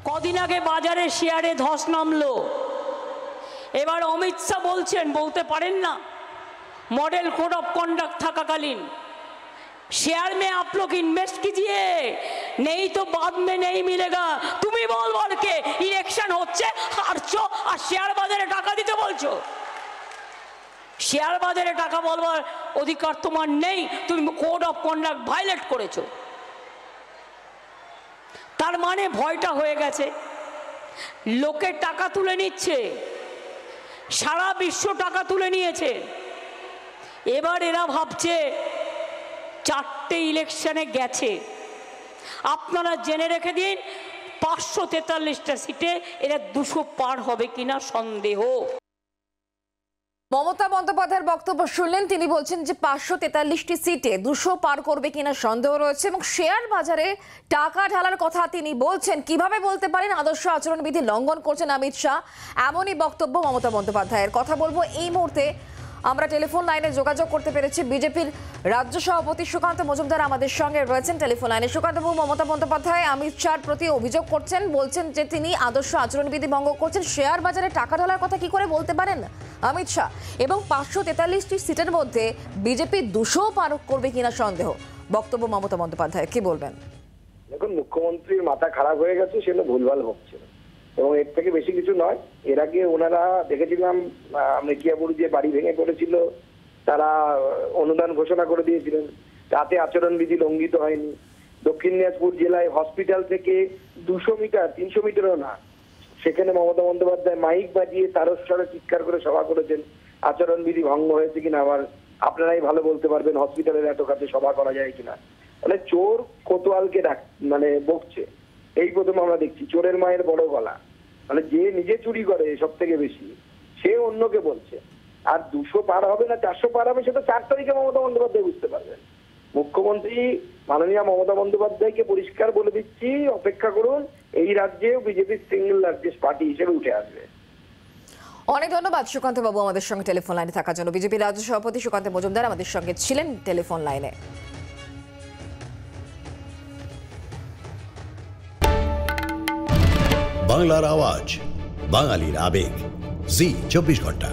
কদিন আগে বাজারে শেয়ারে ধস নামলো। এবার অমিত শাহ বলছেন, বলতে পারেন না, मॉडल कोड ऑफ कॉन्डक्ट থাকাকালীন शेयर में आप लोग इन्वेस्ट कीजिए, नहीं तो बाद में नहीं मिलेगा। তুমি বল বলকে ইলেকশন হচ্ছে, হারছো আর শেয়ার বাজারে টাকা দিতে বলছো। শেয়ার বাজারে টাকা বলবার অধিকার তোমার নেই, তুমি কোড অফ কন্ডাক্ট ভায়োলেট করেছো। তার মানে ভয়টা হয়ে গেছে, লোকে টাকা তুলে নিচ্ছে, সারা বিশ্ব টাকা তুলে নিয়েছে। এবার এরা ভাবছে চারটে ইলেকশনে গেছে। আপনারা জেনে রেখে দিন, 543টা সিটে এরা 200 পার হবে কিনা সন্দেহ। মমতা বন্দ্যোপাধ্যায়ের বক্তব্য শুনলেন, তিনি বলছেন যে 543টি সিটে 200 পার করবে কিনা সন্দেহ রয়েছে এবং শেয়ার বাজারে টাকা ঢালার কথা তিনি বলছেন। কিভাবে বলতে পারেন আদর্শ আচরণবিধি লঙ্ঘন করছেন অমিত শাহ? এমনই বক্তব্য মমতা বন্দ্যোপাধ্যায়ের। কথা বলবো এই মুহূর্তে, আমরা টেলিফোন লাইনে যোগাযোগ করতে পেরেছি। বিজেপির রাজ্য সভাপতি সুকান্ত মজুমদার আমাদের সঙ্গে রয়েছেন টেলিফোন লাইনে। সুকান্তবাবু, মমতা বন্দ্যোপাধ্যায় অমিত শাহর প্রতি অভিযোগ করছেন, বলছেন যে তিনি আদর্শ আচরণবিধি ভঙ্গ করছেন। শেয়ার বাজারে টাকা ঢালার কথা কি করে বলতে পারেন অমিত শাহ? এবং 543টি সিটের মধ্যে বিজেপি 200 পার করবে কিনা সন্দেহ। বক্তব্য মমতা বন্দ্যোপাধ্যায়, কি বলবেন? দেখুন, মুখ্যমন্ত্রীর মাথা খারাপ হয়ে গেছে, সেটা ভুলভাল হচ্ছে এবং এর থেকে বেশি কিছু নয়। এর আগে ওনারা দেখেছিলাম মেকিয়াপুর যে বাড়ি ভেঙে পড়েছিল, তারা অনুদান ঘোষণা করে দিয়েছিলেন, তাতে আচরণবিধি লঙ্ঘিত হয়নি। দক্ষিণ দিনাজপুর জেলায় হসপিটাল থেকে 200 মিটার 300 মিটারও না, সেখানে মমতা বন্দ্যোপাধ্যায় মাইক বাজিয়ে তারস্বরে চিৎকার করে সভা করেছেন। আচরণবিধি ভঙ্গ হয়েছে কিনা আবার আপনারাই ভালো বলতে পারবেন, হসপিটালের এত কাছে সভা করা যায় কিনা। মানে চোর কোতোয়ালকে মানে বকছে, এই প্রথম আমরা দেখছি। চোরের মায়ের বড় গলা, মানে যে নিজে চুরি করে সব থেকে বেশি, সে অন্যকে বলছে। আর 200 পার হবে না 400 পার হবে, সেটা 4 তারিখে মমতা বন্দ্যোপাধ্যায় বুঝতে পারবেন। মুখ্যমন্ত্রী মাননীয় মমতা বন্দ্যোপাধ্যায়কে পরিষ্কার বলে দিচ্ছি, অপেক্ষা করুন, এই রাজ্যেও বিজেপির সিঙ্গেল লার্জেস্ট পার্টি হিসেবে উঠে আসবে। অনেক ধন্যবাদ সুকান্ত বাবু আমাদের সঙ্গে টেলিফোন লাইনে থাকার জন্য। বিজেপি রাজ্য সভাপতি সুকান্ত মজুমদার আমাদের সঙ্গে ছিলেন টেলিফোন লাইনে। বাংলার আওয়াজ, বাঙালির আবেগ, জি 24 ঘন্টা।